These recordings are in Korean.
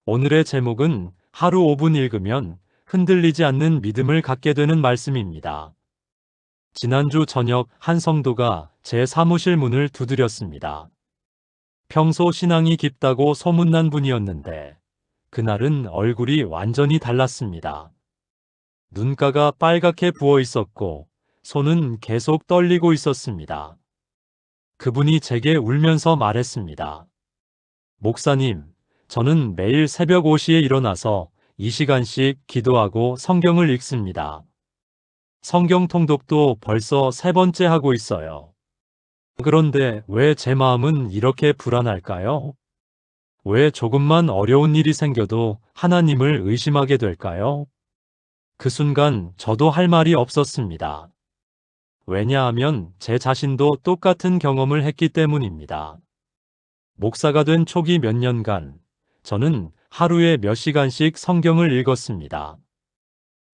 오늘의 제목은 하루 5분 읽으면 흔들리지 않는 믿음을 갖게 되는 말씀입니다. 지난주 저녁 한 성도가 제 사무실 문을 두드렸습니다. 평소 신앙이 깊다고 소문난 분이었는데 그날은 얼굴이 완전히 달랐습니다. 눈가가 빨갛게 부어 있었고 손은 계속 떨리고 있었습니다. 그분이 제게 울면서 말했습니다. 목사님, 저는 매일 새벽 5시에 일어나서 2시간씩 기도하고 성경을 읽습니다. 성경 통독도 벌써 3번째 하고 있어요. 그런데 왜 제 마음은 이렇게 불안할까요? 왜 조금만 어려운 일이 생겨도 하나님을 의심하게 될까요? 그 순간 저도 할 말이 없었습니다. 왜냐하면 제 자신도 똑같은 경험을 했기 때문입니다. 목사가 된 초기 몇 년간 저는 하루에 몇 시간씩 성경을 읽었습니다.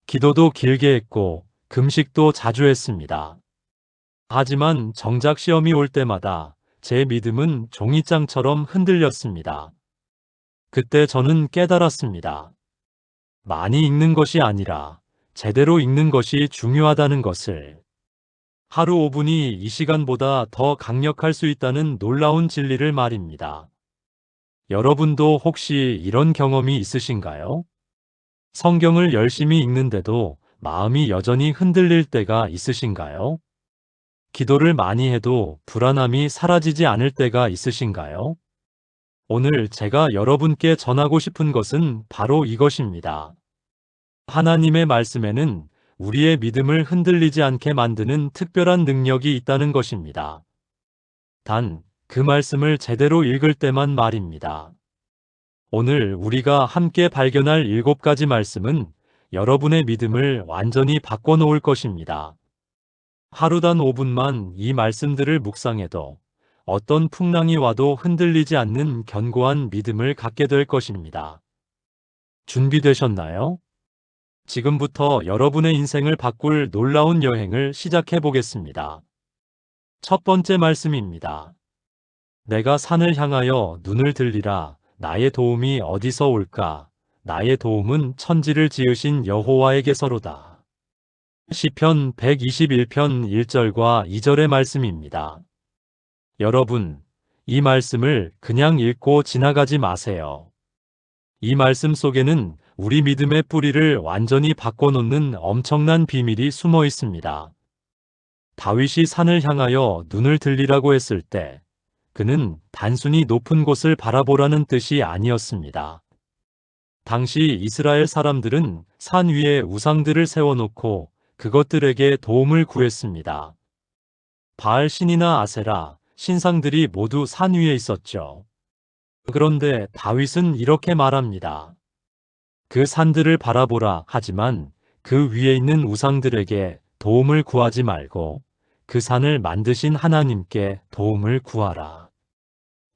기도도 길게 했고 금식도 자주 했습니다. 하지만 정작 시험이 올 때마다 제 믿음은 종이장처럼 흔들렸습니다. 그때 저는 깨달았습니다. 많이 읽는 것이 아니라 제대로 읽는 것이 중요하다는 것을. 하루 5분이 이 시간보다 더 강력할 수 있다는 놀라운 진리를 말입니다. 여러분도 혹시 이런 경험이 있으신가요? 성경을 열심히 읽는데도 마음이 여전히 흔들릴 때가 있으신가요? 기도를 많이 해도 불안함이 사라지지 않을 때가 있으신가요? 오늘 제가 여러분께 전하고 싶은 것은 바로 이것입니다. 하나님의 말씀에는 우리의 믿음을 흔들리지 않게 만드는 특별한 능력이 있다는 것입니다. 단, 그 말씀을 제대로 읽을 때만 말입니다. 오늘 우리가 함께 발견할 7가지 말씀은 여러분의 믿음을 완전히 바꿔놓을 것입니다. 하루 단 5분만 이 말씀들을 묵상해도 어떤 풍랑이 와도 흔들리지 않는 견고한 믿음을 갖게 될 것입니다. 준비되셨나요? 지금부터 여러분의 인생을 바꿀 놀라운 여행을 시작해 보겠습니다. 첫 번째 말씀입니다. 내가 산을 향하여 눈을 들리라. 나의 도움이 어디서 올까? 나의 도움은 천지를 지으신 여호와에게서로다. 시편 121편 1절과 2절의 말씀입니다. 여러분, 이 말씀을 그냥 읽고 지나가지 마세요. 이 말씀 속에는 우리 믿음의 뿌리를 완전히 바꿔놓는 엄청난 비밀이 숨어 있습니다. 다윗이 산을 향하여 눈을 들리라고 했을 때 그는 단순히 높은 곳을 바라보라는 뜻이 아니었습니다. 당시 이스라엘 사람들은 산 위에 우상들을 세워놓고 그것들에게 도움을 구했습니다. 바알 신이나 아세라, 신상들이 모두 산 위에 있었죠. 그런데 다윗은 이렇게 말합니다. 그 산들을 바라보라. 하지만 그 위에 있는 우상들에게 도움을 구하지 말고 그 산을 만드신 하나님께 도움을 구하라.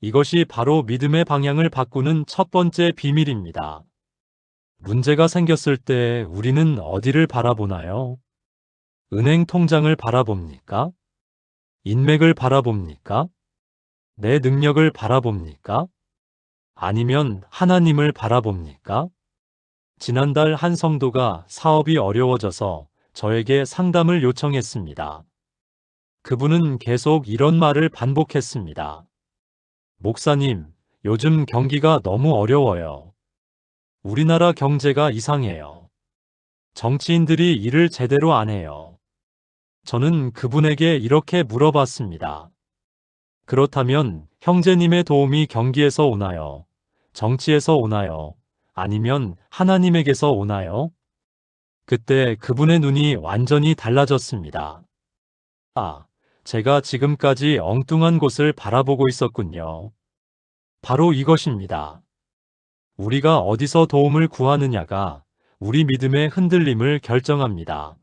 이것이 바로 믿음의 방향을 바꾸는 첫 번째 비밀입니다. 문제가 생겼을 때 우리는 어디를 바라보나요? 은행 통장을 바라봅니까? 인맥을 바라봅니까? 내 능력을 바라봅니까? 아니면 하나님을 바라봅니까? 지난달 한 성도가 사업이 어려워져서 저에게 상담을 요청했습니다. 그분은 계속 이런 말을 반복했습니다. 목사님, 요즘 경기가 너무 어려워요. 우리나라 경제가 이상해요. 정치인들이 일을 제대로 안 해요. 저는 그분에게 이렇게 물어봤습니다. 그렇다면 형제님의 도움이 경기에서 오나요? 정치에서 오나요? 아니면 하나님에게서 오나요? 그때 그분의 눈이 완전히 달라졌습니다. 아, 제가 지금까지 엉뚱한 곳을 바라보고 있었군요. 바로 이것입니다. 우리가 어디서 도움을 구하느냐가 우리 믿음의 흔들림을 결정합니다.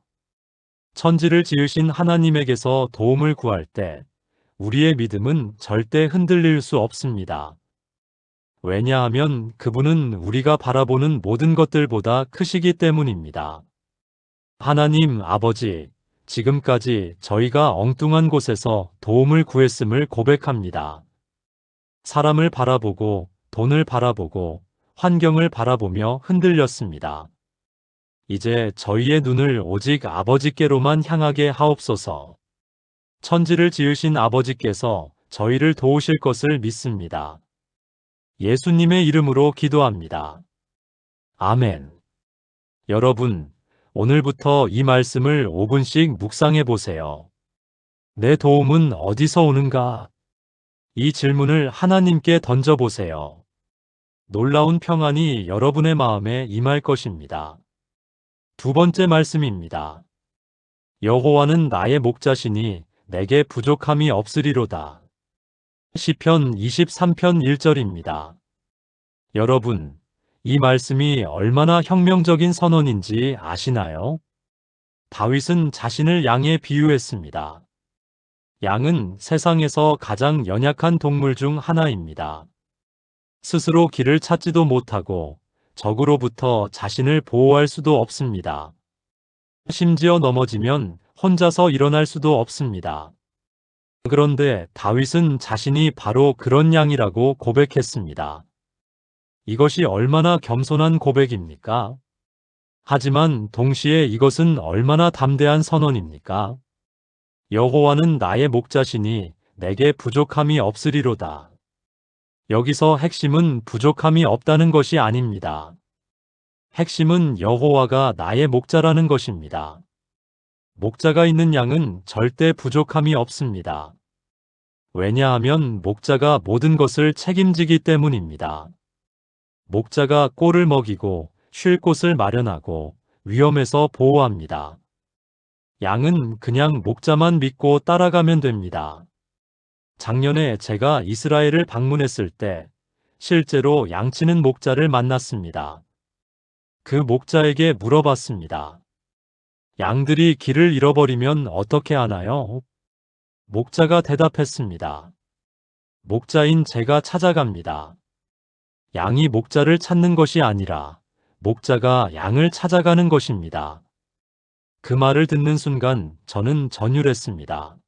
천지를 지으신 하나님에게서 도움을 구할 때 우리의 믿음은 절대 흔들릴 수 없습니다. 왜냐하면 그분은 우리가 바라보는 모든 것들보다 크시기 때문입니다. 하나님 아버지, 지금까지 저희가 엉뚱한 곳에서 도움을 구했음을 고백합니다. 사람을 바라보고, 돈을 바라보고, 환경을 바라보며 흔들렸습니다. 이제 저희의 눈을 오직 아버지께로만 향하게 하옵소서. 천지를 지으신 아버지께서 저희를 도우실 것을 믿습니다. 예수님의 이름으로 기도합니다. 아멘. 여러분, 오늘부터 이 말씀을 5분씩 묵상해 보세요. 내 도움은 어디서 오는가? 이 질문을 하나님께 던져보세요. 놀라운 평안이 여러분의 마음에 임할 것입니다. 두 번째 말씀입니다. 여호와는 나의 목자시니 내게 부족함이 없으리로다. 시편 23편 1절입니다. 여러분, 이 말씀이 얼마나 혁명적인 선언인지 아시나요? 다윗은 자신을 양에 비유했습니다. 양은 세상에서 가장 연약한 동물 중 하나입니다. 스스로 길을 찾지도 못하고 적으로부터 자신을 보호할 수도 없습니다. 심지어 넘어지면 혼자서 일어날 수도 없습니다. 그런데 다윗은 자신이 바로 그런 양이라고 고백했습니다. 이것이 얼마나 겸손한 고백입니까? 하지만 동시에 이것은 얼마나 담대한 선언입니까? 여호와는 나의 목자시니 내게 부족함이 없으리로다. 여기서 핵심은 부족함이 없다는 것이 아닙니다. 핵심은 여호와가 나의 목자라는 것입니다. 목자가 있는 양은 절대 부족함이 없습니다. 왜냐하면 목자가 모든 것을 책임지기 때문입니다. 목자가 꼴을 먹이고 쉴 곳을 마련하고 위험에서 보호합니다. 양은 그냥 목자만 믿고 따라가면 됩니다. 작년에 제가 이스라엘을 방문했을 때 실제로 양치는 목자를 만났습니다. 그 목자에게 물어봤습니다. 양들이 길을 잃어버리면 어떻게 하나요? 목자가 대답했습니다. 목자인 제가 찾아갑니다. 양이 목자를 찾는 것이 아니라 목자가 양을 찾아가는 것입니다. 그 말을 듣는 순간 저는 전율했습니다.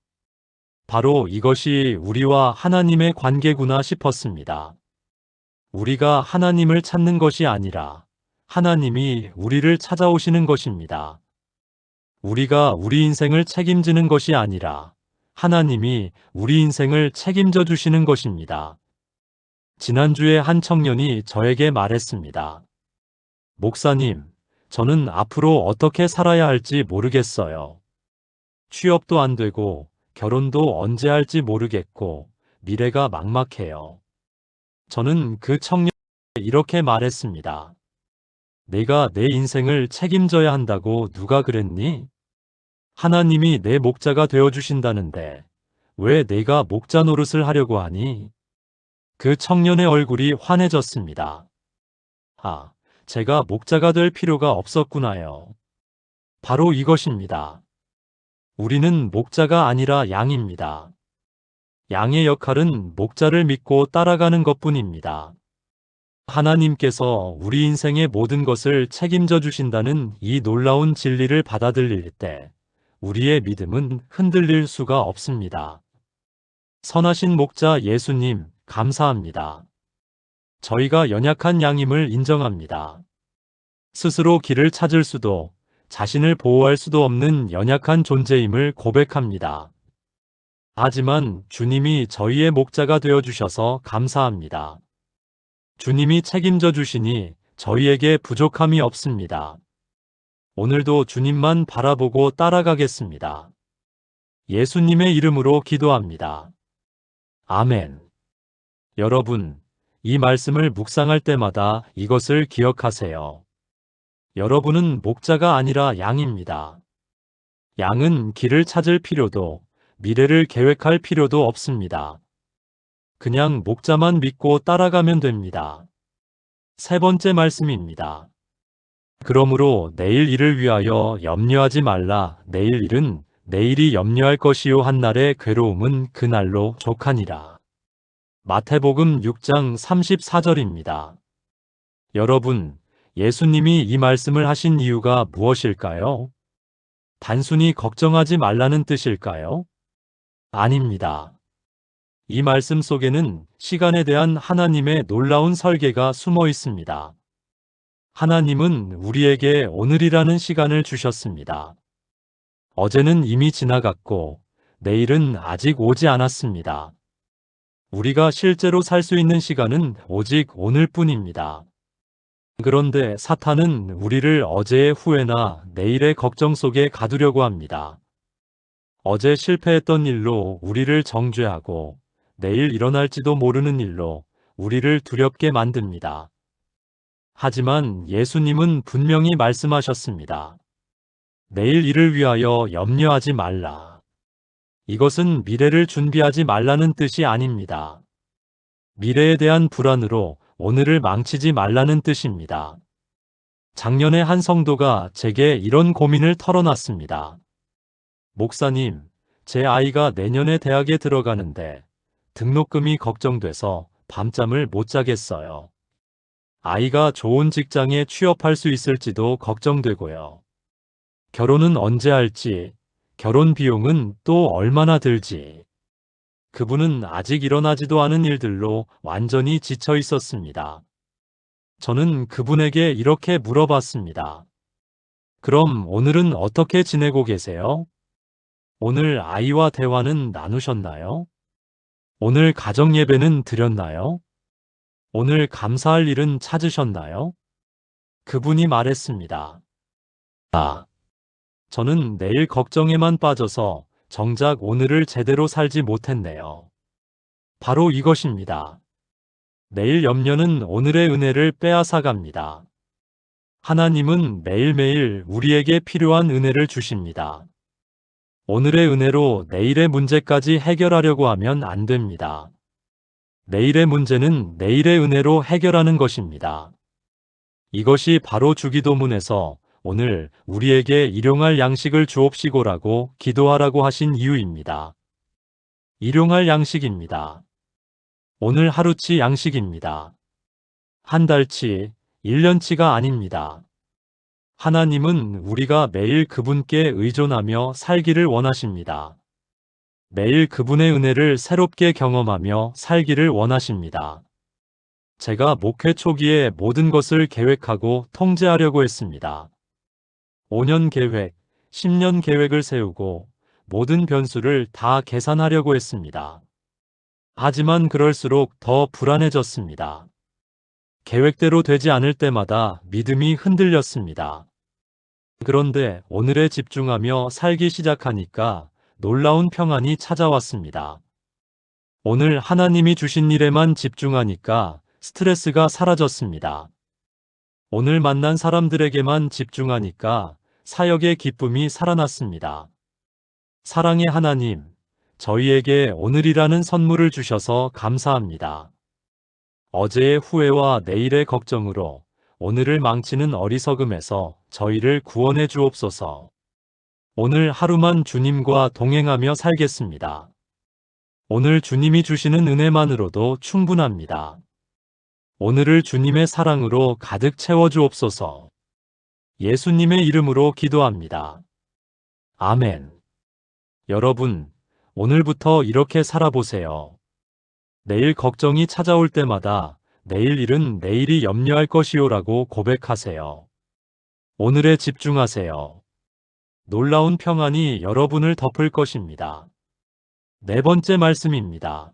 바로 이것이 우리와 하나님의 관계구나 싶었습니다. 우리가 하나님을 찾는 것이 아니라 하나님이 우리를 찾아오시는 것입니다. 우리가 우리 인생을 책임지는 것이 아니라 하나님이 우리 인생을 책임져 주시는 것입니다. 지난주에 한 청년이 저에게 말했습니다. 목사님, 저는 앞으로 어떻게 살아야 할지 모르겠어요. 취업도 안 되고 결혼도 언제 할지 모르겠고 미래가 막막해요. 저는 그 청년에게 이렇게 말했습니다. 내가 내 인생을 책임져야 한다고 누가 그랬니? 하나님이 내 목자가 되어주신다는데 왜 내가 목자 노릇을 하려고 하니? 그 청년의 얼굴이 환해졌습니다. 아, 제가 목자가 될 필요가 없었구나요. 바로 이것입니다. 우리는 목자가 아니라 양입니다. 양의 역할은 목자를 믿고 따라가는 것뿐입니다. 하나님께서 우리 인생의 모든 것을 책임져 주신다는 이 놀라운 진리를 받아들일 때 우리의 믿음은 흔들릴 수가 없습니다. 선하신 목자 예수님, 감사합니다. 저희가 연약한 양임을 인정합니다. 스스로 길을 찾을 수도 자신을 보호할 수도 없는 연약한 존재임을 고백합니다. 하지만 주님이 저희의 목자가 되어주셔서 감사합니다. 주님이 책임져 주시니 저희에게 부족함이 없습니다. 오늘도 주님만 바라보고 따라가겠습니다. 예수님의 이름으로 기도합니다. 아멘. 여러분, 이 말씀을 묵상할 때마다 이것을 기억하세요. 여러분은 목자가 아니라 양입니다. 양은 길을 찾을 필요도 미래를 계획할 필요도 없습니다. 그냥 목자만 믿고 따라가면 됩니다. 세 번째 말씀입니다. 그러므로 내일 일을 위하여 염려하지 말라. 내일 일은 내일이 염려할 것이요 한날의 괴로움은 그날로 족하니라. 마태복음 6장 34절입니다. 여러분, 예수님이 이 말씀을 하신 이유가 무엇일까요? 단순히 걱정하지 말라는 뜻일까요? 아닙니다. 이 말씀 속에는 시간에 대한 하나님의 놀라운 설계가 숨어 있습니다. 하나님은 우리에게 오늘이라는 시간을 주셨습니다. 어제는 이미 지나갔고 내일은 아직 오지 않았습니다. 우리가 실제로 살 수 있는 시간은 오직 오늘뿐입니다. 그런데 사탄은 우리를 어제의 후회나 내일의 걱정 속에 가두려고 합니다. 어제 실패했던 일로 우리를 정죄하고 내일 일어날지도 모르는 일로 우리를 두렵게 만듭니다. 하지만 예수님은 분명히 말씀하셨습니다. 내일 일을 위하여 염려하지 말라. 이것은 미래를 준비하지 말라는 뜻이 아닙니다. 미래에 대한 불안으로 오늘을 망치지 말라는 뜻입니다. 작년에 한 성도가 제게 이런 고민을 털어놨습니다. 목사님, 제 아이가 내년에 대학에 들어가는데 등록금이 걱정돼서 밤잠을 못 자겠어요. 아이가 좋은 직장에 취업할 수 있을지도 걱정되고요. 결혼은 언제 할지, 결혼 비용은 또 얼마나 들지. 그분은 아직 일어나지도 않은 일들로 완전히 지쳐 있었습니다. 저는 그분에게 이렇게 물어봤습니다. 그럼 오늘은 어떻게 지내고 계세요? 오늘 아이와 대화는 나누셨나요? 오늘 가정 예배는 드렸나요? 오늘 감사할 일은 찾으셨나요? 그분이 말했습니다. 저는 내일 걱정에만 빠져서 정작 오늘을 제대로 살지 못했네요. 바로 이것입니다. 내일 염려는 오늘의 은혜를 빼앗아갑니다. 하나님은 매일매일 우리에게 필요한 은혜를 주십니다. 오늘의 은혜로 내일의 문제까지 해결하려고 하면 안 됩니다. 내일의 문제는 내일의 은혜로 해결하는 것입니다. 이것이 바로 주기도문에서 오늘 우리에게 일용할 양식을 주옵시고라고 기도하라고 하신 이유입니다. 일용할 양식입니다. 오늘 하루치 양식입니다. 한 달치, 1년치가 아닙니다. 하나님은 우리가 매일 그분께 의존하며 살기를 원하십니다. 매일 그분의 은혜를 새롭게 경험하며 살기를 원하십니다. 제가 목회 초기에 모든 것을 계획하고 통제하려고 했습니다. 5년 계획, 10년 계획을 세우고 모든 변수를 다 계산하려고 했습니다. 하지만 그럴수록 더 불안해졌습니다. 계획대로 되지 않을 때마다 믿음이 흔들렸습니다. 그런데 오늘에 집중하며 살기 시작하니까 놀라운 평안이 찾아왔습니다. 오늘 하나님이 주신 일에만 집중하니까 스트레스가 사라졌습니다. 오늘 만난 사람들에게만 집중하니까 사역의 기쁨이 살아났습니다. 사랑의 하나님, 저희에게 오늘이라는 선물을 주셔서 감사합니다. 어제의 후회와 내일의 걱정으로 오늘을 망치는 어리석음에서 저희를 구원해 주옵소서. 오늘 하루만 주님과 동행하며 살겠습니다. 오늘 주님이 주시는 은혜만으로도 충분합니다. 오늘을 주님의 사랑으로 가득 채워 주옵소서. 예수님의 이름으로 기도합니다. 아멘. 여러분, 오늘부터 이렇게 살아보세요. 내일 걱정이 찾아올 때마다 내일 일은 내일이 염려할 것이요라고 고백하세요. 오늘에 집중하세요. 놀라운 평안이 여러분을 덮을 것입니다. 네 번째 말씀입니다.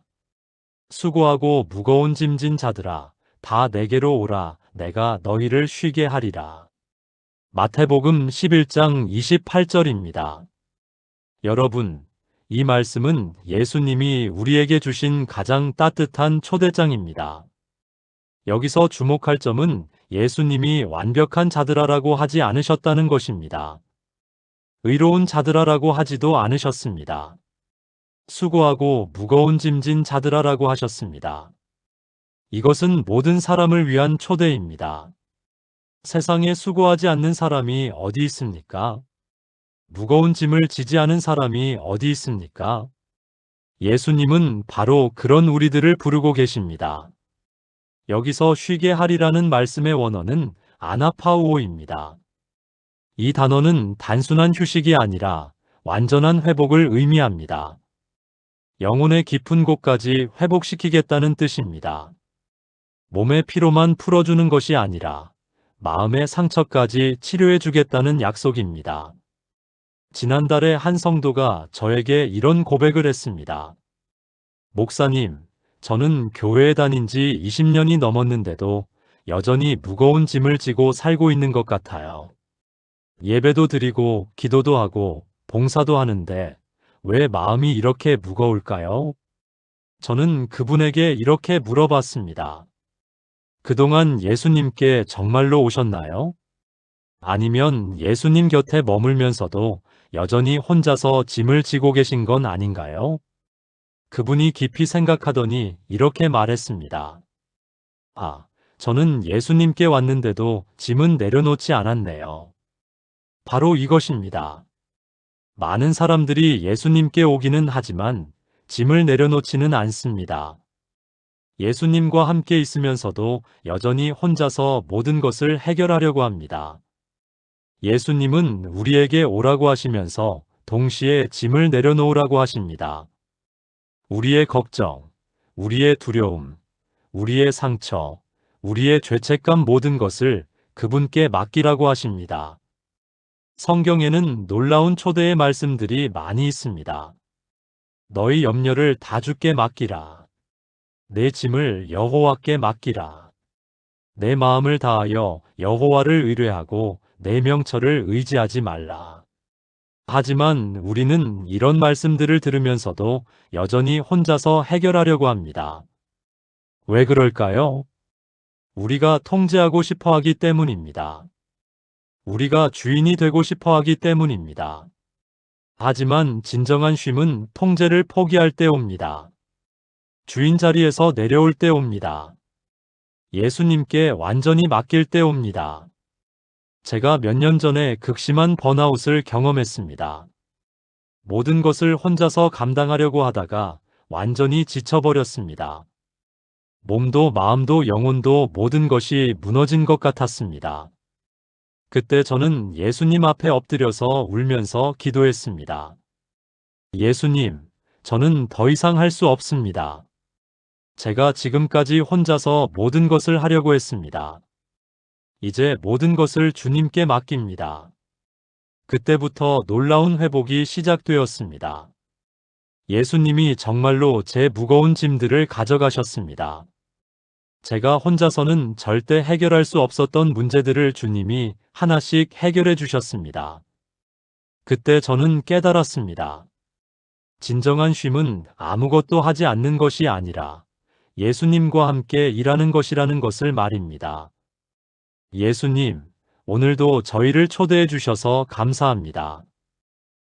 수고하고 무거운 짐진 자들아, 다 내게로 오라, 내가 너희를 쉬게 하리라. 마태복음 11장 28절입니다. 여러분, 이 말씀은 예수님이 우리에게 주신 가장 따뜻한 초대장입니다. 여기서 주목할 점은 예수님이 완벽한 자들아라고 하지 않으셨다는 것입니다. 의로운 자들아라고 하지도 않으셨습니다. 수고하고 무거운 짐진 자들아라고 하셨습니다. 이것은 모든 사람을 위한 초대입니다. 세상에 수고하지 않는 사람이 어디 있습니까? 무거운 짐을 지지 않은 사람이 어디 있습니까? 예수님은 바로 그런 우리들을 부르고 계십니다. 여기서 쉬게 하리라는 말씀의 원어는 아나파우오입니다. 이 단어는 단순한 휴식이 아니라 완전한 회복을 의미합니다. 영혼의 깊은 곳까지 회복시키겠다는 뜻입니다. 몸의 피로만 풀어주는 것이 아니라 마음의 상처까지 치료해주겠다는 약속입니다. 지난달에 한 성도가 저에게 이런 고백을 했습니다. 목사님, 저는 교회에 다닌 지 20년이 넘었는데도 여전히 무거운 짐을 지고 살고 있는 것 같아요. 예배도 드리고 기도도 하고 봉사도 하는데 왜 마음이 이렇게 무거울까요? 저는 그분에게 이렇게 물어봤습니다. 그동안 예수님께 정말로 오셨나요? 아니면 예수님 곁에 머물면서도 여전히 혼자서 짐을 지고 계신 건 아닌가요? 그분이 깊이 생각하더니 이렇게 말했습니다. 아, 저는 예수님께 왔는데도 짐은 내려놓지 않았네요. 바로 이것입니다. 많은 사람들이 예수님께 오기는 하지만 짐을 내려놓지는 않습니다. 예수님과 함께 있으면서도 여전히 혼자서 모든 것을 해결하려고 합니다. 예수님은 우리에게 오라고 하시면서 동시에 짐을 내려놓으라고 하십니다. 우리의 걱정, 우리의 두려움, 우리의 상처, 우리의 죄책감 모든 것을 그분께 맡기라고 하십니다. 성경에는 놀라운 초대의 말씀들이 많이 있습니다. 너희 염려를 다 주께 맡기라. 내 짐을 여호와께 맡기라. 내 마음을 다하여 여호와를 의뢰하고 내 명철을 의지하지 말라. 하지만 우리는 이런 말씀들을 들으면서도 여전히 혼자서 해결하려고 합니다. 왜 그럴까요? 우리가 통제하고 싶어 하기 때문입니다. 우리가 주인이 되고 싶어 하기 때문입니다. 하지만 진정한 쉼은 통제를 포기할 때 옵니다. 주인 자리에서 내려올 때 옵니다. 예수님께 완전히 맡길 때 옵니다. 제가 몇 년 전에 극심한 번아웃을 경험했습니다. 모든 것을 혼자서 감당하려고 하다가 완전히 지쳐버렸습니다. 몸도 마음도 영혼도 모든 것이 무너진 것 같았습니다. 그때 저는 예수님 앞에 엎드려서 울면서 기도했습니다. 예수님, 저는 더 이상 할 수 없습니다. 제가 지금까지 혼자서 모든 것을 하려고 했습니다. 이제 모든 것을 주님께 맡깁니다. 그때부터 놀라운 회복이 시작되었습니다. 예수님이 정말로 제 무거운 짐들을 가져가셨습니다. 제가 혼자서는 절대 해결할 수 없었던 문제들을 주님이 하나씩 해결해 주셨습니다. 그때 저는 깨달았습니다. 진정한 쉼은 아무것도 하지 않는 것이 아니라 예수님과 함께 일하는 것이라는 것을 말입니다. 예수님, 오늘도 저희를 초대해 주셔서 감사합니다.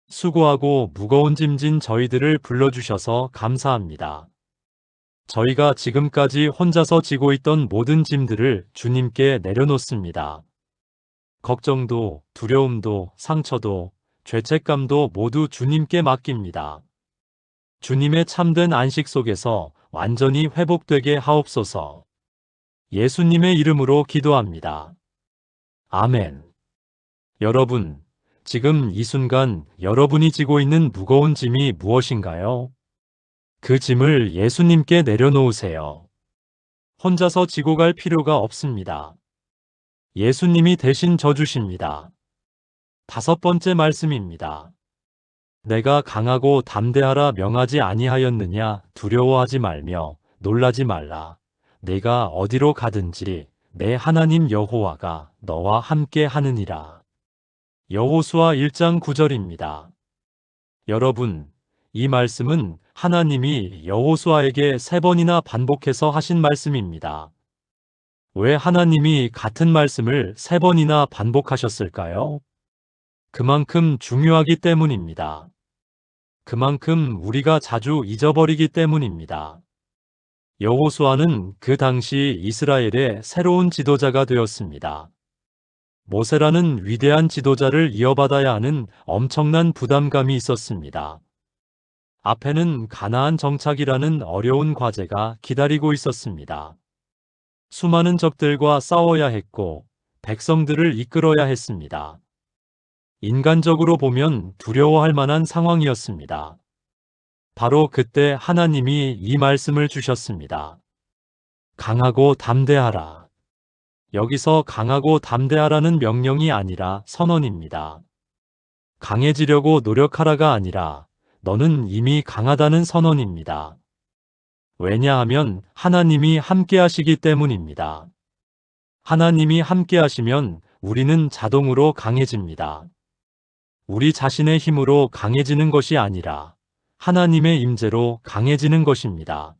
수고하고 무거운 짐진 저희들을 불러주셔서 감사합니다. 저희가 지금까지 혼자서 지고 있던 모든 짐들을 주님께 내려놓습니다. 걱정도, 두려움도, 상처도, 죄책감도 모두 주님께 맡깁니다. 주님의 참된 안식 속에서 완전히 회복되게 하옵소서. 예수님의 이름으로 기도합니다. 아멘. 여러분, 지금 이 순간 여러분이 지고 있는 무거운 짐이 무엇인가요? 그 짐을 예수님께 내려놓으세요. 혼자서 지고 갈 필요가 없습니다. 예수님이 대신 져주십니다. 5번째 말씀입니다. 내가 강하고 담대하라 명하지 아니하였느냐? 두려워하지 말며 놀라지 말라. 내가 어디로 가든지 내 하나님 여호와가 너와 함께 하느니라. 여호수아 1장 9절입니다. 여러분, 이 말씀은 하나님이 여호수아에게 3번이나 반복해서 하신 말씀입니다. 왜 하나님이 같은 말씀을 3번이나 반복하셨을까요? 그만큼 중요하기 때문입니다. 그만큼 우리가 자주 잊어버리기 때문입니다. 여호수아는 그 당시 이스라엘의 새로운 지도자가 되었습니다. 모세라는 위대한 지도자를 이어받아야 하는 엄청난 부담감이 있었습니다. 앞에는 가나안 정착이라는 어려운 과제가 기다리고 있었습니다. 수많은 적들과 싸워야 했고 백성들을 이끌어야 했습니다. 인간적으로 보면 두려워할 만한 상황이었습니다. 바로 그때 하나님이 이 말씀을 주셨습니다. 강하고 담대하라. 여기서 강하고 담대하라는 명령이 아니라 선언입니다. 강해지려고 노력하라가 아니라 너는 이미 강하다는 선언입니다. 왜냐하면 하나님이 함께 하시기 때문입니다. 하나님이 함께 하시면 우리는 자동으로 강해집니다. 우리 자신의 힘으로 강해지는 것이 아니라 하나님의 임재로 강해지는 것입니다.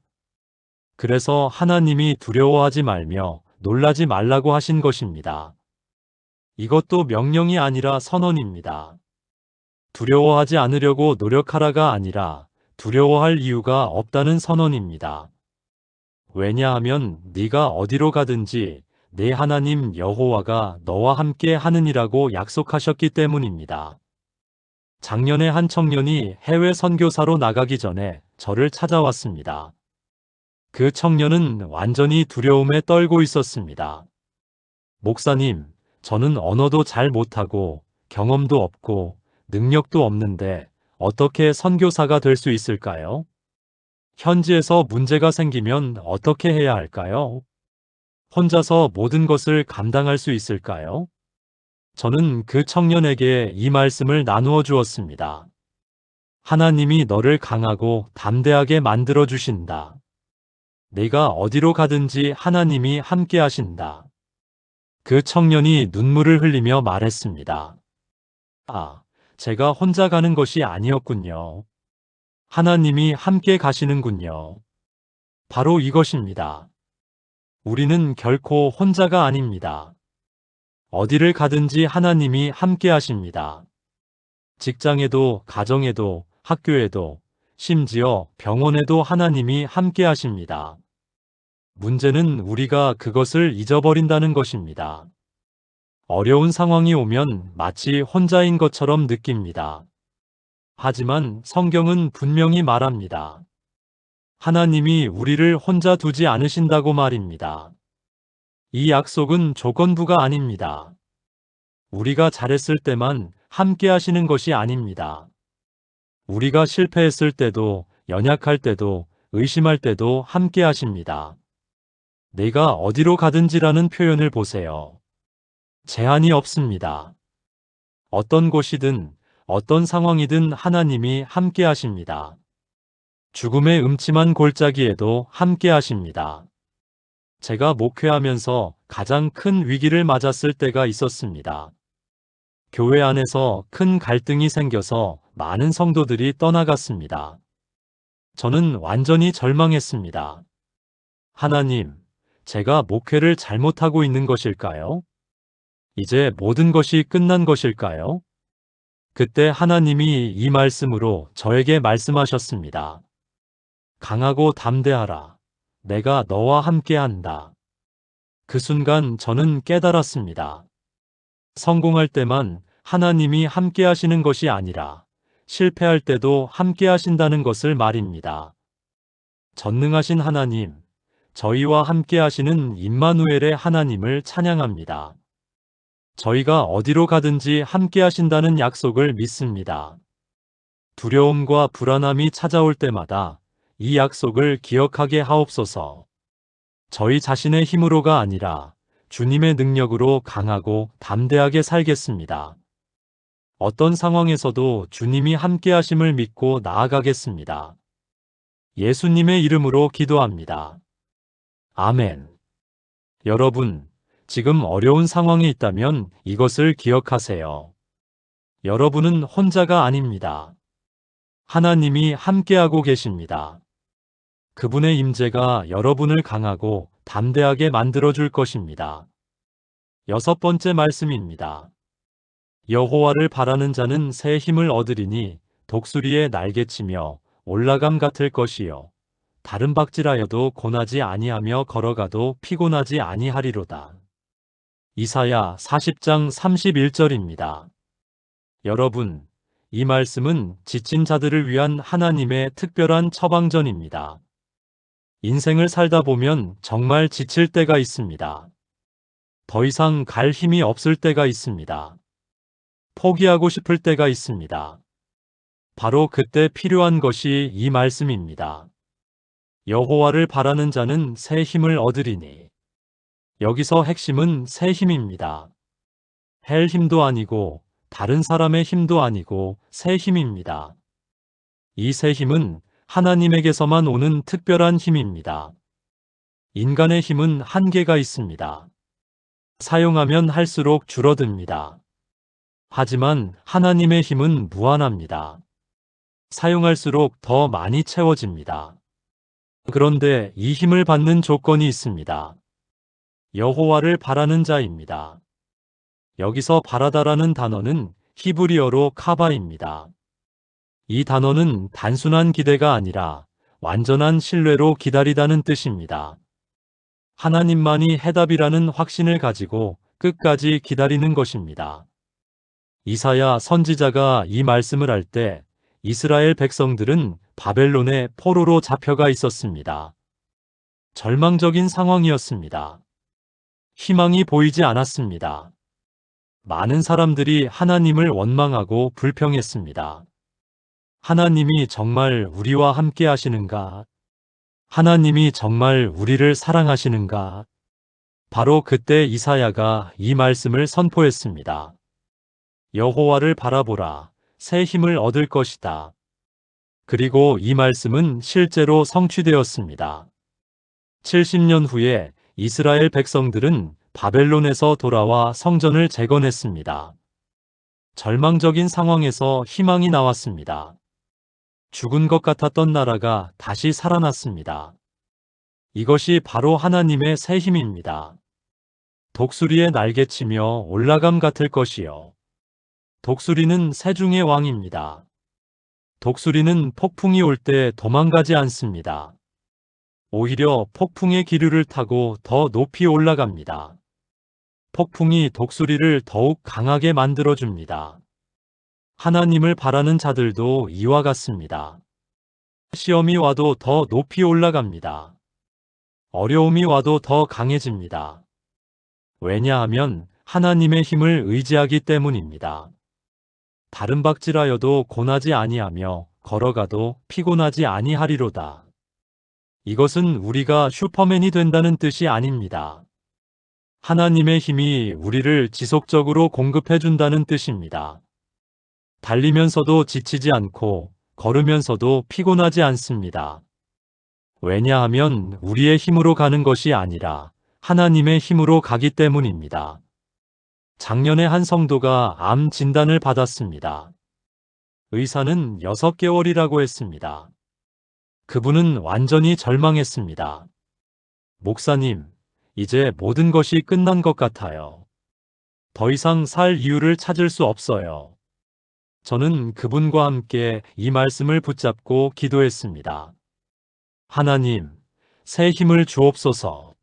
그래서 하나님이 두려워하지 말며 놀라지 말라고 하신 것입니다. 이것도 명령이 아니라 선언입니다. 두려워하지 않으려고 노력하라가 아니라 두려워할 이유가 없다는 선언입니다. 왜냐하면 네가 어디로 가든지 내 하나님 여호와가 너와 함께 하느니라고 약속하셨기 때문입니다. 작년에 한 청년이 해외 선교사로 나가기 전에 저를 찾아왔습니다. 그 청년은 완전히 두려움에 떨고 있었습니다. 목사님, 저는 언어도 잘 못하고 경험도 없고 능력도 없는데 어떻게 선교사가 될 수 있을까요? 현지에서 문제가 생기면 어떻게 해야 할까요? 혼자서 모든 것을 감당할 수 있을까요? 저는 그 청년에게 이 말씀을 나누어 주었습니다. 하나님이 너를 강하고 담대하게 만들어 주신다. 내가 어디로 가든지 하나님이 함께 하신다. 그 청년이 눈물을 흘리며 말했습니다. 아, 제가 혼자 가는 것이 아니었군요. 하나님이 함께 가시는군요. 바로 이것입니다. 우리는 결코 혼자가 아닙니다. 어디를 가든지 하나님이 함께 하십니다. 직장에도, 가정에도, 학교에도, 심지어 병원에도 하나님이 함께 하십니다. 문제는 우리가 그것을 잊어버린다는 것입니다. 어려운 상황이 오면 마치 혼자인 것처럼 느낍니다. 하지만 성경은 분명히 말합니다. 하나님이 우리를 혼자 두지 않으신다고 말입니다. 이 약속은 조건부가 아닙니다. 우리가 잘했을 때만 함께 하시는 것이 아닙니다. 우리가 실패했을 때도, 연약할 때도, 의심할 때도 함께 하십니다. 내가 어디로 가든지라는 표현을 보세요. 제한이 없습니다. 어떤 곳이든, 어떤 상황이든 하나님이 함께 하십니다. 죽음의 음침한 골짜기에도 함께 하십니다. 제가 목회하면서 가장 큰 위기를 맞았을 때가 있었습니다. 교회 안에서 큰 갈등이 생겨서 많은 성도들이 떠나갔습니다. 저는 완전히 절망했습니다. 하나님, 제가 목회를 잘못하고 있는 것일까요? 이제 모든 것이 끝난 것일까요? 그때 하나님이 이 말씀으로 저에게 말씀하셨습니다. 강하고 담대하라. 내가 너와 함께 한다. 그 순간 저는 깨달았습니다. 성공할 때만 하나님이 함께 하시는 것이 아니라 실패할 때도 함께 하신다는 것을 말입니다. 전능하신 하나님, 저희와 함께 하시는 임마누엘의 하나님을 찬양합니다. 저희가 어디로 가든지 함께 하신다는 약속을 믿습니다. 두려움과 불안함이 찾아올 때마다 이 약속을 기억하게 하옵소서. 저희 자신의 힘으로가 아니라 주님의 능력으로 강하고 담대하게 살겠습니다. 어떤 상황에서도 주님이 함께 하심을 믿고 나아가겠습니다. 예수님의 이름으로 기도합니다. 아멘. 여러분, 지금 어려운 상황에 있다면 이것을 기억하세요. 여러분은 혼자가 아닙니다. 하나님이 함께하고 계십니다. 그분의 임재가 여러분을 강하고 담대하게 만들어줄 것입니다. 6번째 말씀입니다. 여호와를 바라는 자는 새 힘을 얻으리니 독수리의 날개치며 올라감 같을 것이요 다른 박질하여도 고나지 아니하며 걸어가도 피곤하지 아니하리로다. 이사야 40장 31절입니다. 여러분, 이 말씀은 지친 자들을 위한 하나님의 특별한 처방전입니다. 인생을 살다 보면 정말 지칠 때가 있습니다. 더 이상 갈 힘이 없을 때가 있습니다. 포기하고 싶을 때가 있습니다. 바로 그때 필요한 것이 이 말씀입니다. 여호와를 바라는 자는 새 힘을 얻으리니. 여기서 핵심은 새 힘입니다. 헬 힘도 아니고 다른 사람의 힘도 아니고 새 힘입니다. 이 새 힘은 하나님에게서만 오는 특별한 힘입니다. 인간의 힘은 한계가 있습니다. 사용하면 할수록 줄어듭니다. 하지만 하나님의 힘은 무한합니다. 사용할수록 더 많이 채워집니다. 그런데 이 힘을 받는 조건이 있습니다. 여호와를 바라는 자입니다. 여기서 바라다라는 단어는 히브리어로 카바입니다. 이 단어는 단순한 기대가 아니라 완전한 신뢰로 기다리다는 뜻입니다. 하나님만이 해답이라는 확신을 가지고 끝까지 기다리는 것입니다. 이사야 선지자가 이 말씀을 할 때 이스라엘 백성들은 바벨론의 포로로 잡혀가 있었습니다. 절망적인 상황이었습니다. 희망이 보이지 않았습니다. 많은 사람들이 하나님을 원망하고 불평했습니다. 하나님이 정말 우리와 함께 하시는가? 하나님이 정말 우리를 사랑하시는가? 바로 그때 이사야가 이 말씀을 선포했습니다. 여호와를 바라보라, 새 힘을 얻을 것이다. 그리고 이 말씀은 실제로 성취되었습니다. 70년 후에 이스라엘 백성들은 바벨론에서 돌아와 성전을 재건했습니다. 절망적인 상황에서 희망이 나왔습니다. 죽은 것 같았던 나라가 다시 살아났습니다. 이것이 바로 하나님의 새 힘입니다. 독수리의 날개치며 올라감 같을 것이요. 독수리는 새 중의 왕입니다. 독수리는 폭풍이 올 때 도망가지 않습니다. 오히려 폭풍의 기류를 타고 더 높이 올라갑니다. 폭풍이 독수리를 더욱 강하게 만들어줍니다. 하나님을 바라는 자들도 이와 같습니다. 시험이 와도 더 높이 올라갑니다. 어려움이 와도 더 강해집니다. 왜냐하면 하나님의 힘을 의지하기 때문입니다. 다른 박질하여도 고나지 아니하며 걸어가도 피곤하지 아니하리로다. 이것은 우리가 슈퍼맨이 된다는 뜻이 아닙니다. 하나님의 힘이 우리를 지속적으로 공급해 준다는 뜻입니다. 달리면서도 지치지 않고 걸으면서도 피곤하지 않습니다. 왜냐하면 우리의 힘으로 가는 것이 아니라 하나님의 힘으로 가기 때문입니다. 작년에 한 성도가 암 진단을 받았습니다. 의사는 6개월이라고 했습니다. 그분은 완전히 절망했습니다. 목사님, 이제 모든 것이 끝난 것 같아요. 더 이상 살 이유를 찾을 수 없어요. 저는 그분과 함께 이 말씀을 붙잡고 기도했습니다. 하나님, 새 힘을 주옵소서.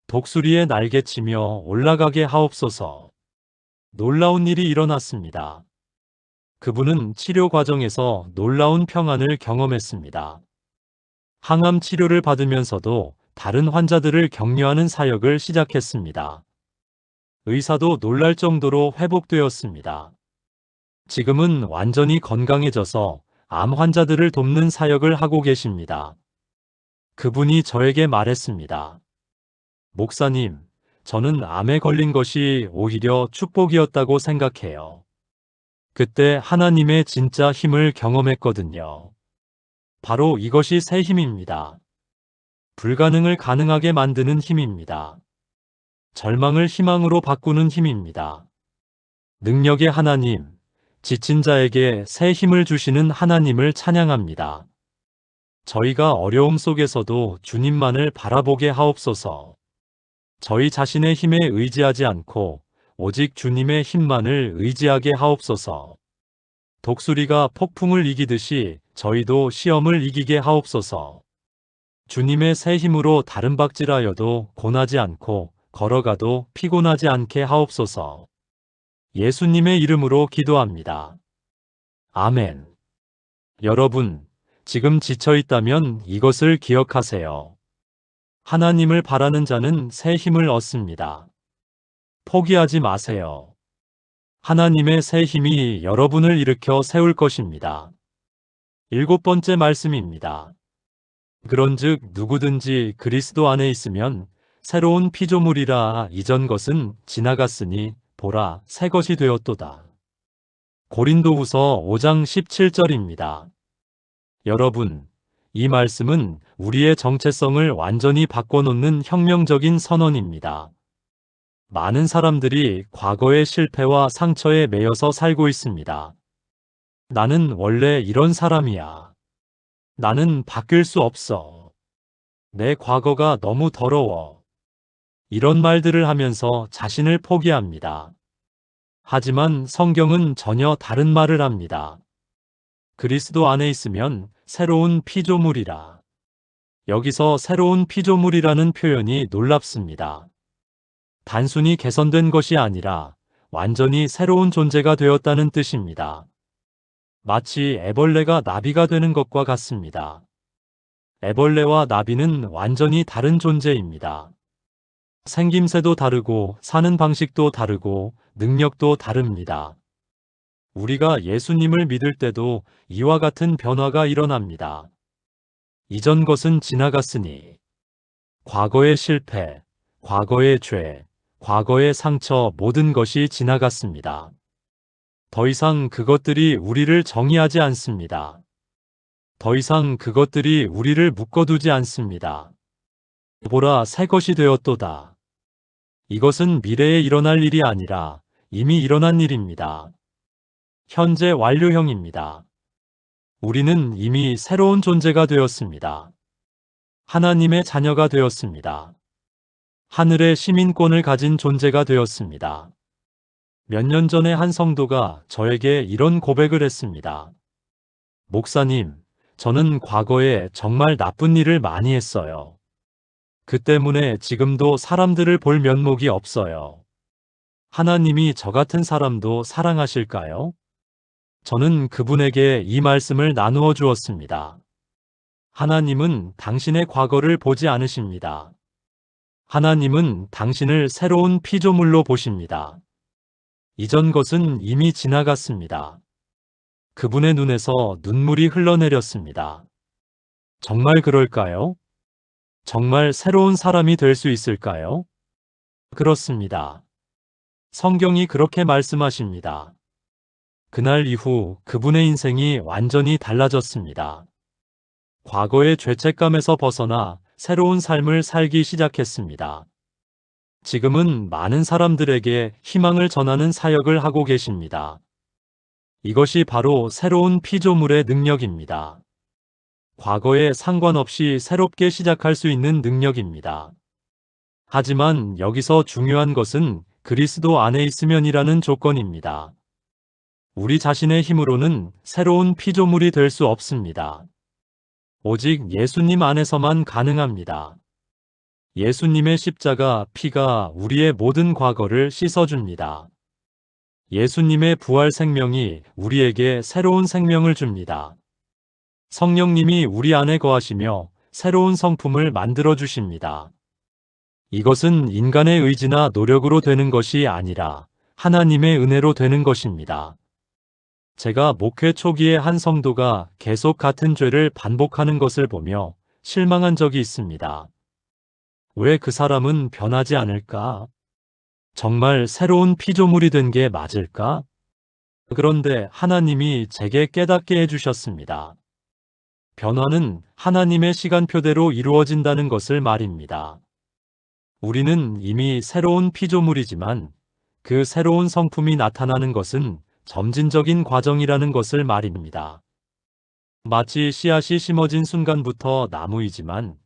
독수리의 날개치며 올라가게 하옵소서. 놀라운 일이 일어났습니다. 그분은 치료 과정에서 놀라운 평안을 경험했습니다. 항암 치료를 받으면서도 다른 환자들을 격려하는 사역을 시작했습니다. 의사도 놀랄 정도로 회복되었습니다. 지금은 완전히 건강해져서 암 환자들을 돕는 사역을 하고 계십니다. 그분이 저에게 말했습니다. 목사님, 저는 암에 걸린 것이 오히려 축복이었다고 생각해요. 그때 하나님의 진짜 힘을 경험했거든요. 바로 이것이 새 힘입니다. 불가능을 가능하게 만드는 힘입니다. 절망을 희망으로 바꾸는 힘입니다. 능력의 하나님, 지친 자에게 새 힘을 주시는 하나님을 찬양합니다. 저희가 어려움 속에서도 주님만을 바라보게 하옵소서. 저희 자신의 힘에 의지하지 않고 오직 주님의 힘만을 의지하게 하옵소서. 독수리가 폭풍을 이기듯이 저희도 시험을 이기게 하옵소서. 주님의 새 힘으로 다른 박질하여도 고나지 않고 걸어가도 피곤하지 않게 하옵소서. 예수님의 이름으로 기도합니다. 아멘. 여러분, 지금 지쳐 있다면 이것을 기억하세요. 하나님을 바라는 자는 새 힘을 얻습니다. 포기하지 마세요. 하나님의 새 힘이 여러분을 일으켜 세울 것입니다. 7번째 말씀입니다. 그런즉 누구든지 그리스도 안에 있으면 새로운 피조물이라. 이전 것은 지나갔으니 보라 새 것이 되었도다. 고린도후서 5장 17절입니다. 여러분, 이 말씀은 우리의 정체성을 완전히 바꿔놓는 혁명적인 선언입니다. 많은 사람들이 과거의 실패와 상처에 매여서 살고 있습니다. 나는 원래 이런 사람이야. 나는 바뀔 수 없어. 내 과거가 너무 더러워. 이런 말들을 하면서 자신을 포기합니다. 하지만 성경은 전혀 다른 말을 합니다. 그리스도 안에 있으면 새로운 피조물이라. 여기서 새로운 피조물이라는 표현이 놀랍습니다. 단순히 개선된 것이 아니라 완전히 새로운 존재가 되었다는 뜻입니다. 마치 애벌레가 나비가 되는 것과 같습니다. 애벌레와 나비는 완전히 다른 존재입니다. 생김새도 다르고 사는 방식도 다르고 능력도 다릅니다. 우리가 예수님을 믿을 때도 이와 같은 변화가 일어납니다. 이전 것은 지나갔으니 과거의 실패, 과거의 죄, 과거의 상처 모든 것이 지나갔습니다. 더 이상 그것들이 우리를 정의하지 않습니다. 더 이상 그것들이 우리를 묶어두지 않습니다. 보라 새 것이 되었도다. 이것은 미래에 일어날 일이 아니라 이미 일어난 일입니다. 현재 완료형입니다. 우리는 이미 새로운 존재가 되었습니다. 하나님의 자녀가 되었습니다. 하늘의 시민권을 가진 존재가 되었습니다. 몇 년 전에 한 성도가 저에게 이런 고백을 했습니다. 목사님, 저는 과거에 정말 나쁜 일을 많이 했어요. 그 때문에 지금도 사람들을 볼 면목이 없어요. 하나님이 저 같은 사람도 사랑하실까요? 저는 그분에게 이 말씀을 나누어 주었습니다. 하나님은 당신의 과거를 보지 않으십니다. 하나님은 당신을 새로운 피조물로 보십니다. 이전 것은 이미 지나갔습니다. 그분의 눈에서 눈물이 흘러내렸습니다. 정말 그럴까요? 정말 새로운 사람이 될 수 있을까요? 그렇습니다. 성경이 그렇게 말씀하십니다. 그날 이후 그분의 인생이 완전히 달라졌습니다. 과거의 죄책감에서 벗어나 새로운 삶을 살기 시작했습니다. 지금은 많은 사람들에게 희망을 전하는 사역을 하고 계십니다. 이것이 바로 새로운 피조물의 능력입니다. 과거에 상관없이 새롭게 시작할 수 있는 능력입니다. 하지만 여기서 중요한 것은 그리스도 안에 있으면이라는 조건입니다. 우리 자신의 힘으로는 새로운 피조물이 될 수 없습니다. 오직 예수님 안에서만 가능합니다. 예수님의 십자가 피가 우리의 모든 과거를 씻어줍니다. 예수님의 부활 생명이 우리에게 새로운 생명을 줍니다. 성령님이 우리 안에 거하시며 새로운 성품을 만들어 주십니다. 이것은 인간의 의지나 노력으로 되는 것이 아니라 하나님의 은혜로 되는 것입니다. 제가 목회 초기에 한 성도가 계속 같은 죄를 반복하는 것을 보며 실망한 적이 있습니다. 왜 그 사람은 변하지 않을까? 정말 새로운 피조물이 된 게 맞을까? 그런데 하나님이 제게 깨닫게 해주셨습니다. 변화는 하나님의 시간표대로 이루어진다는 것을 말입니다. 우리는 이미 새로운 피조물이지만 그 새로운 성품이 나타나는 것은 점진적인 과정이라는 것을 말입니다. 마치 씨앗이 심어진 순간부터 나무이지만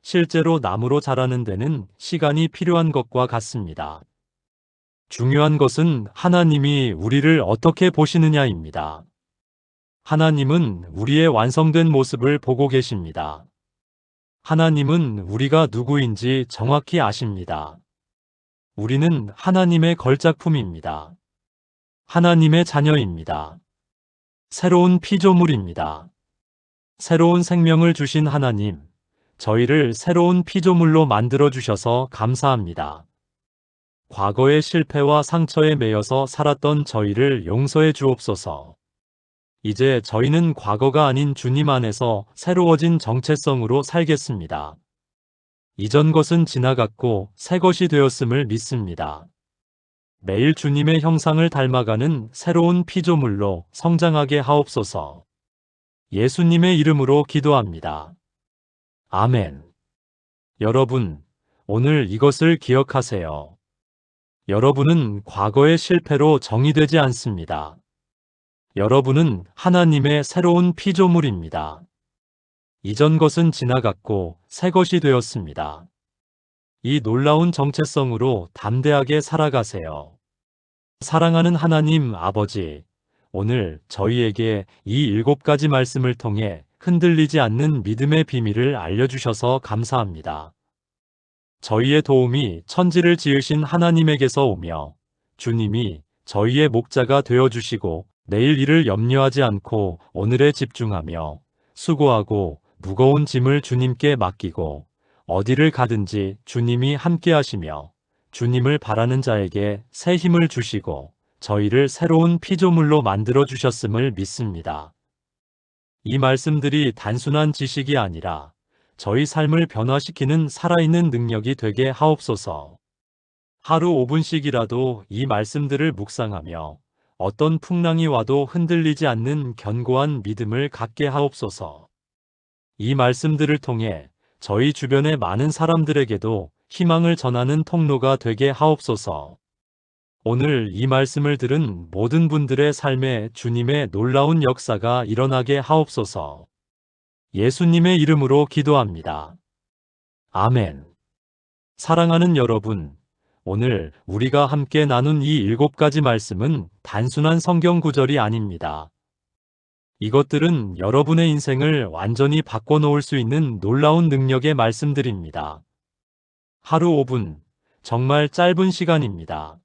실제로 나무로 자라는 데는 시간이 필요한 것과 같습니다. 중요한 것은 하나님이 우리를 어떻게 보시느냐입니다. 하나님은 우리의 완성된 모습을 보고 계십니다. 하나님은 우리가 누구인지 정확히 아십니다. 우리는 하나님의 걸작품입니다. 하나님의 자녀입니다. 새로운 피조물입니다. 새로운 생명을 주신 하나님, 저희를 새로운 피조물로 만들어 주셔서 감사합니다. 과거의 실패와 상처에 매여서 살았던 저희를 용서해 주옵소서. 이제 저희는 과거가 아닌 주님 안에서 새로워진 정체성으로 살겠습니다. 이전 것은 지나갔고 새 것이 되었음을 믿습니다. 매일 주님의 형상을 닮아가는 새로운 피조물로 성장하게 하옵소서. 예수님의 이름으로 기도합니다. 아멘. 여러분, 오늘 이것을 기억하세요. 여러분은 과거의 실패로 정의되지 않습니다. 여러분은 하나님의 새로운 피조물입니다. 이전 것은 지나갔고 새 것이 되었습니다. 이 놀라운 정체성으로 담대하게 살아가세요. 사랑하는 하나님 아버지, 오늘 저희에게 이 7가지 말씀을 통해 흔들리지 않는 믿음의 비밀을 알려주셔서 감사합니다. 저희의 도움이 천지를 지으신 하나님에게서 오며 주님이 저희의 목자가 되어주시고 내일 일을 염려하지 않고 오늘에 집중하며 수고하고 무거운 짐을 주님께 맡기고 어디를 가든지 주님이 함께 하시며 주님을 바라는 자에게 새 힘을 주시고 저희를 새로운 피조물로 만들어 주셨음을 믿습니다. 이 말씀들이 단순한 지식이 아니라 저희 삶을 변화시키는 살아있는 능력이 되게 하옵소서. 하루 5분씩이라도 이 말씀들을 묵상하며 어떤 풍랑이 와도 흔들리지 않는 견고한 믿음을 갖게 하옵소서. 이 말씀들을 통해 저희 주변의 많은 사람들에게도 희망을 전하는 통로가 되게 하옵소서. 오늘 이 말씀을 들은 모든 분들의 삶에 주님의 놀라운 역사가 일어나게 하옵소서. 예수님의 이름으로 기도합니다. 아멘. 사랑하는 여러분, 오늘 우리가 함께 나눈 이 7가지 말씀은 단순한 성경 구절이 아닙니다. 이것들은 여러분의 인생을 완전히 바꿔놓을 수 있는 놀라운 능력의 말씀들입니다. 하루 5분, 정말 짧은 시간입니다.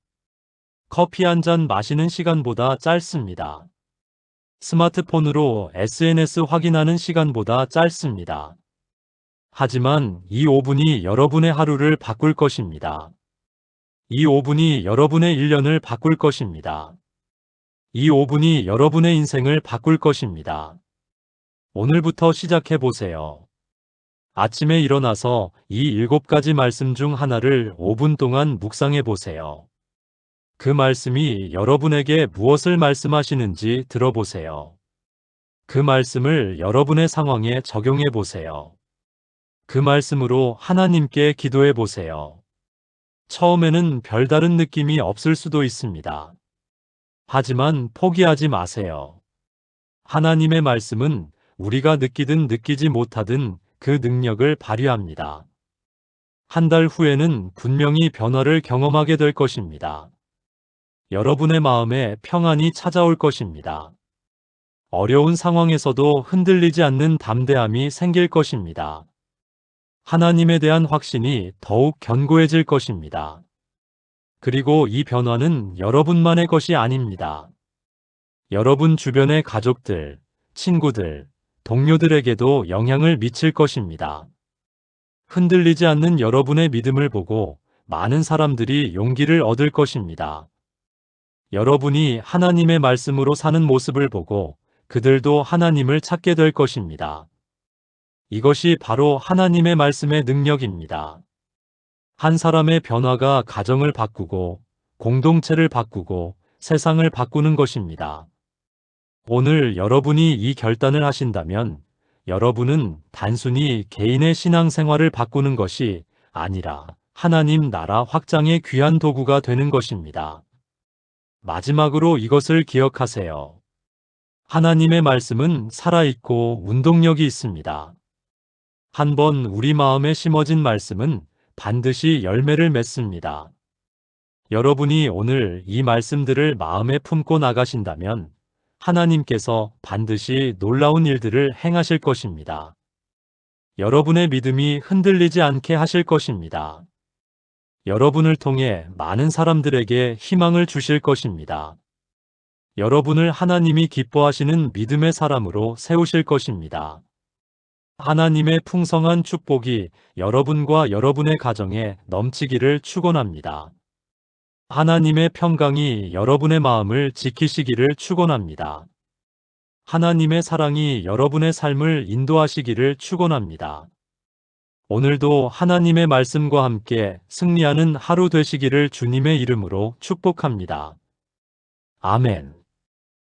커피 한 잔 마시는 시간보다 짧습니다. 스마트폰으로 SNS 확인하는 시간보다 짧습니다. 하지만 이 5분이 여러분의 하루를 바꿀 것입니다. 이 5분이 여러분의 1년을 바꿀 것입니다. 이 5분이 여러분의 인생을 바꿀 것입니다. 오늘부터 시작해 보세요. 아침에 일어나서 이 7가지 말씀 중 하나를 5분 동안 묵상해 보세요. 그 말씀이 여러분에게 무엇을 말씀하시는지 들어보세요. 그 말씀을 여러분의 상황에 적용해 보세요. 그 말씀으로 하나님께 기도해 보세요. 처음에는 별다른 느낌이 없을 수도 있습니다. 하지만 포기하지 마세요. 하나님의 말씀은 우리가 느끼든 느끼지 못하든 그 능력을 발휘합니다. 한 달 후에는 분명히 변화를 경험하게 될 것입니다. 여러분의 마음에 평안이 찾아올 것입니다. 어려운 상황에서도 흔들리지 않는 담대함이 생길 것입니다. 하나님에 대한 확신이 더욱 견고해질 것입니다. 그리고 이 변화는 여러분만의 것이 아닙니다. 여러분 주변의 가족들, 친구들, 동료들에게도 영향을 미칠 것입니다. 흔들리지 않는 여러분의 믿음을 보고 많은 사람들이 용기를 얻을 것입니다. 여러분이 하나님의 말씀으로 사는 모습을 보고 그들도 하나님을 찾게 될 것입니다. 이것이 바로 하나님의 말씀의 능력입니다. 한 사람의 변화가 가정을 바꾸고 공동체를 바꾸고 세상을 바꾸는 것입니다. 오늘 여러분이 이 결단을 하신다면 여러분은 단순히 개인의 신앙생활을 바꾸는 것이 아니라 하나님 나라 확장의 귀한 도구가 되는 것입니다. 마지막으로 이것을 기억하세요. 하나님의 말씀은 살아있고 운동력이 있습니다. 한번 우리 마음에 심어진 말씀은 반드시 열매를 맺습니다. 여러분이 오늘 이 말씀들을 마음에 품고 나가신다면 하나님께서 반드시 놀라운 일들을 행하실 것입니다. 여러분의 믿음이 흔들리지 않게 하실 것입니다. 여러분을 통해 많은 사람들에게 희망을 주실 것입니다. 여러분을 하나님이 기뻐하시는 믿음의 사람으로 세우실 것입니다. 하나님의 풍성한 축복이 여러분과 여러분의 가정에 넘치기를 축원합니다. 하나님의 평강이 여러분의 마음을 지키시기를 축원합니다. 하나님의 사랑이 여러분의 삶을 인도하시기를 축원합니다. 오늘도 하나님의 말씀과 함께 승리하는 하루 되시기를 주님의 이름으로 축복합니다. 아멘.